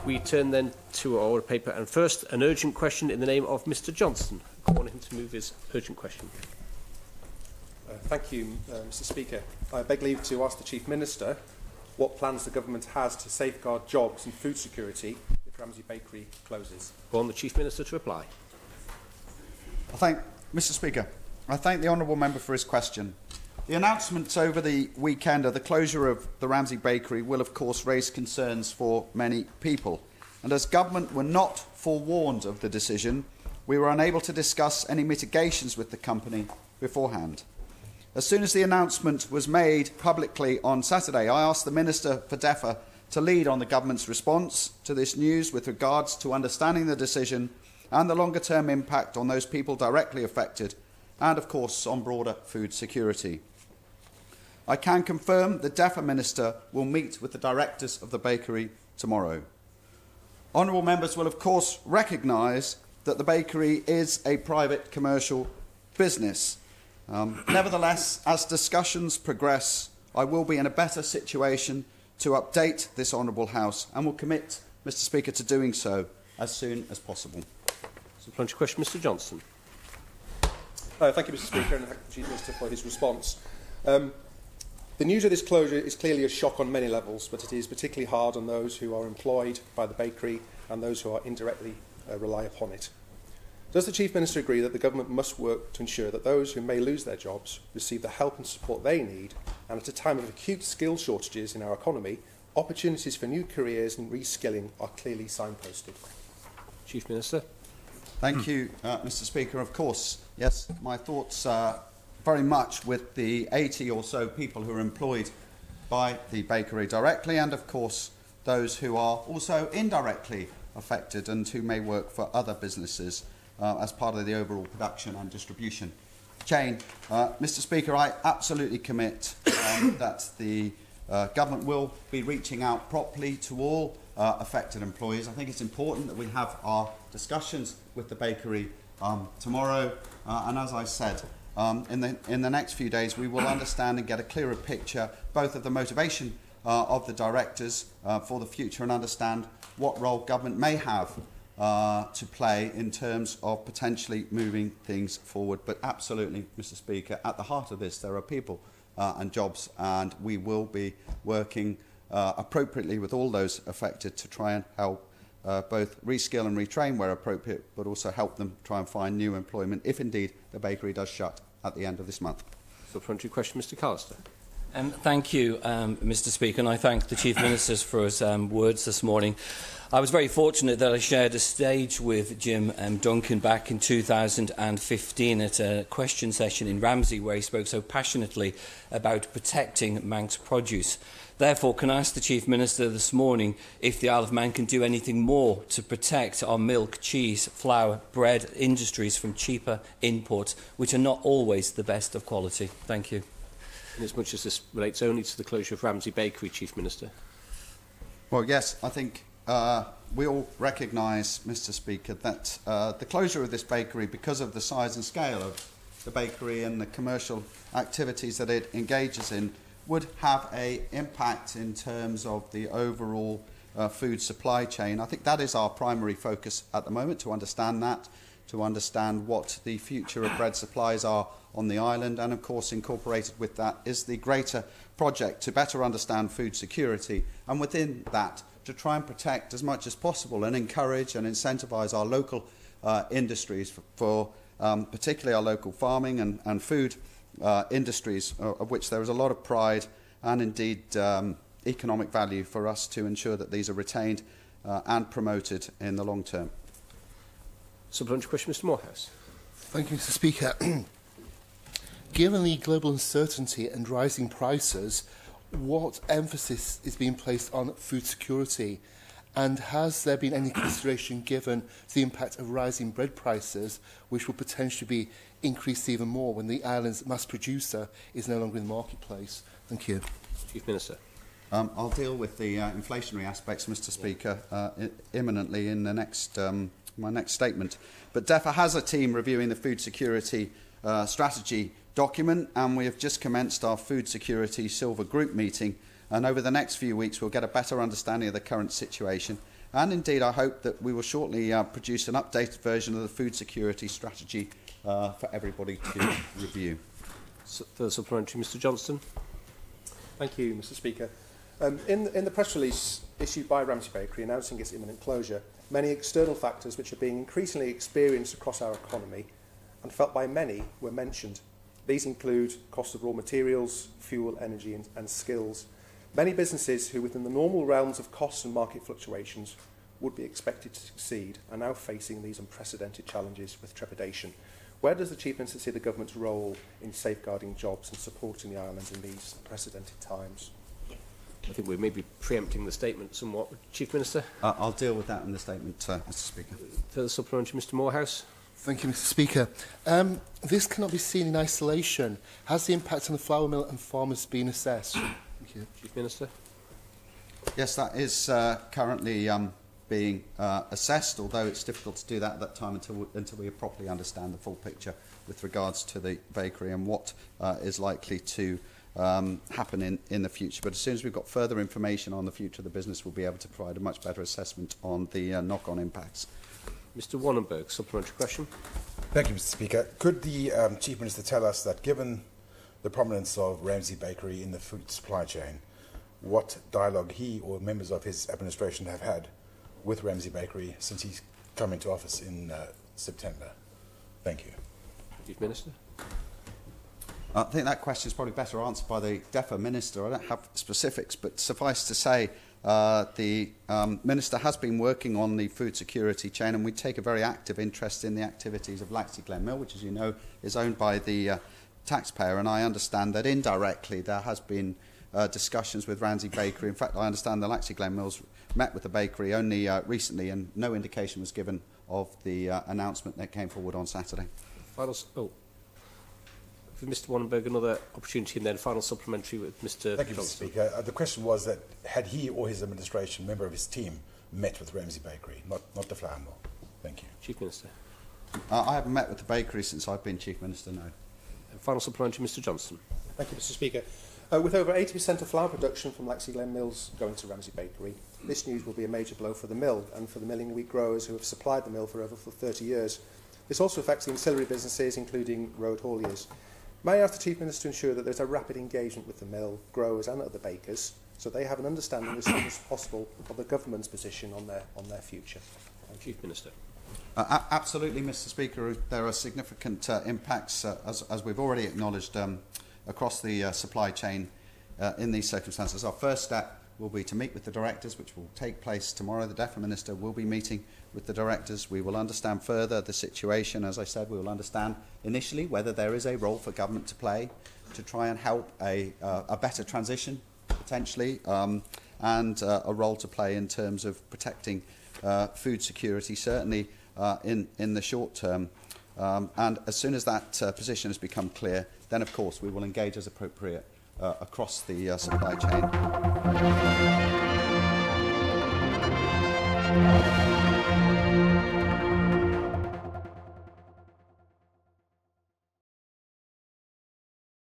We turn then to our order paper, and first an urgent question in the name of Mr Johnson. I want him to move his urgent question. Thank you, Mr Speaker. I beg leave to ask the Chief Minister what plans the Government has to safeguard jobs and food security if Ramsey Bakery closes. I want the Chief Minister to reply. Mr Speaker, I thank the honourable member for his question. The announcements over the weekend of the closure of the Ramsey Bakery will of course raise concerns for many people, and as Government were not forewarned of the decision, we were unable to discuss any mitigations with the company beforehand. As soon as the announcement was made publicly on Saturday, I asked the Minister for DEFRA to lead on the Government's response to this news with regards to understanding the decision and the longer-term impact on those people directly affected, and of course on broader food security. I can confirm the DEFRA Minister will meet with the directors of the bakery tomorrow. Honourable members will of course recognise that the bakery is a private commercial business. Nevertheless, as discussions progress, I will be in a better situation to update this Honourable House and will commit, Mr Speaker, to doing so as soon as possible. Supplementary question, Mr Johnson. Thank you, Mr Speaker, and thank the Chief Minister for his response. The news of this closure is clearly a shock on many levels, but it is particularly hard on those who are employed by the bakery and those who are indirectly rely upon it. Does the Chief Minister agree that the Government must work to ensure that those who may lose their jobs receive the help and support they need, and at a time of acute skill shortages in our economy, opportunities for new careers and reskilling are clearly signposted? Chief Minister. Thank you, Mr Speaker. Of course, yes, my thoughts are very much with the 80 or so people who are employed by the bakery directly, and of course those who are also indirectly affected and who may work for other businesses as part of the overall production and distribution chain. Mr Speaker, I absolutely commit that the Government will be reaching out properly to all affected employees. I think it's important that we have our discussions with the bakery tomorrow, and as I said, in the next few days we will understand and get a clearer picture both of the motivation of the directors for the future and understand what role Government may have to play in terms of potentially moving things forward. But absolutely, Mr Speaker, at the heart of this there are people and jobs, and we will be working appropriately with all those affected to try and help both reskill and retrain where appropriate, but also help them try and find new employment if indeed the bakery does shut at the end of this month. Supplementary question, Mr Callister. Thank you, Mr Speaker, and I thank the Chief Minister for his words this morning. I was very fortunate that I shared a stage with Jim Duncan back in 2015 at a question session in Ramsey, where he spoke so passionately about protecting Manx produce. Therefore, can I ask the Chief Minister this morning if the Isle of Man can do anything more to protect our milk, cheese, flour, bread industries from cheaper imports, which are not always the best of quality? Thank you. Inasmuch as this relates only to the closure of Ramsey Bakery, Chief Minister. Well, yes, I think we all recognise, Mr Speaker, that the closure of this bakery, because of the size and scale of the bakery and the commercial activities that it engages in, would have an impact in terms of the overall food supply chain. I think that is our primary focus at the moment, to understand that, to understand what the future of bread supplies are on the island, and of course incorporated with that is the greater project to better understand food security, and within that to try and protect as much as possible and encourage and incentivise our local industries for particularly our local farming and food industries, of which there is a lot of pride and indeed economic value for us to ensure that these are retained and promoted in the long term. Supplementary question, Mr Morehouse. Thank you, Mr Speaker. Given the global uncertainty and rising prices, what emphasis is being placed on food security? And has there been any consideration given to the impact of rising bread prices, which will potentially be increased even more when the island's mass producer is no longer in the marketplace? Thank you. Chief Minister. I'll deal with the inflationary aspects, Mr Speaker, imminently in the next, my next statement. But DEFRA has a team reviewing the food security strategy document, and we have just commenced our Food Security Silver Group meeting, and over the next few weeks we'll get a better understanding of the current situation, and indeed I hope that we will shortly produce an updated version of the food security strategy for everybody to review. Further supplementary, Mr Johnston. Thank you, Mr Speaker. In the press release issued by Ramsey Bakery announcing its imminent closure, many external factors which are being increasingly experienced across our economy and felt by many were mentioned. These include cost of raw materials, fuel, energy and skills. Many businesses who within the normal realms of costs and market fluctuations would be expected to succeed are now facing these unprecedented challenges with trepidation. Where does the Chief Minister see the Government's role in safeguarding jobs and supporting the islands in these unprecedented times? I think we may be preempting the statement somewhat. Chief Minister? I'll deal with that in the statement, Mr Speaker. Further supplementary, Mr Morehouse? Thank you, Mr Speaker. This cannot be seen in isolation. Has the impact on the flour mill and farmers been assessed? Thank you. Chief Minister? Yes, that is currently being assessed, although it's difficult to do that at that time until we properly understand the full picture with regards to the bakery and what is likely to happen in the future. But as soon as we've got further information on the future of the business, we'll be able to provide a much better assessment on the knock-on impacts. Mr Wannenberg, supplementary question. Thank you, Mr Speaker. Could the Chief Minister tell us that given the prominence of Ramsey Bakery in the food supply chain, what dialogue he or members of his administration have had with Ramsey Bakery since he's come into office in September? Thank you. Chief Minister? I think that question is probably better answered by the DEFRA Minister. I don't have specifics, but suffice to say the Minister has been working on the food security chain, and we take a very active interest in the activities of Laxey Glen Mill, which, as you know, is owned by the taxpayer, and I understand that indirectly there has been discussions with Ramsey Bakery. In fact, I understand the Laxey Glen Mills met with the bakery only recently, and no indication was given of the announcement that came forward on Saturday. For Mr Wannenberg, another opportunity, and then final supplementary with Mr Thank you, Johnston. Mr Speaker. The question was that had he or his administration, member of his team, met with Ramsey Bakery, not the flour mill. Thank you. Chief Minister. I haven't met with the bakery since I've been Chief Minister, no. And final supplementary, Mr Johnston. Thank you, Mr Speaker. With over 80% of flour production from Laxey Glen Mills going to Ramsey Bakery, this news will be a major blow for the mill and for the milling wheat growers who have supplied the mill for over 30 years. This also affects the ancillary businesses, including road hauliers. May I ask the Chief Minister to ensure that there's a rapid engagement with the mill, growers and other bakers, so they have an understanding as soon as possible of the government's position on their future? Chief Minister. Absolutely, Mr Speaker. There are significant impacts, as we've already acknowledged, across the supply chain in these circumstances. Our first step will be to meet with the directors, which will take place tomorrow. The DEFRA Minister will be meeting with the directors. We will understand further the situation. As I said, we will understand initially whether there is a role for government to play to try and help a better transition, potentially, and a role to play in terms of protecting food security, certainly in the short term. And as soon as that position has become clear, then, of course, we will engage as appropriate across the supply chain.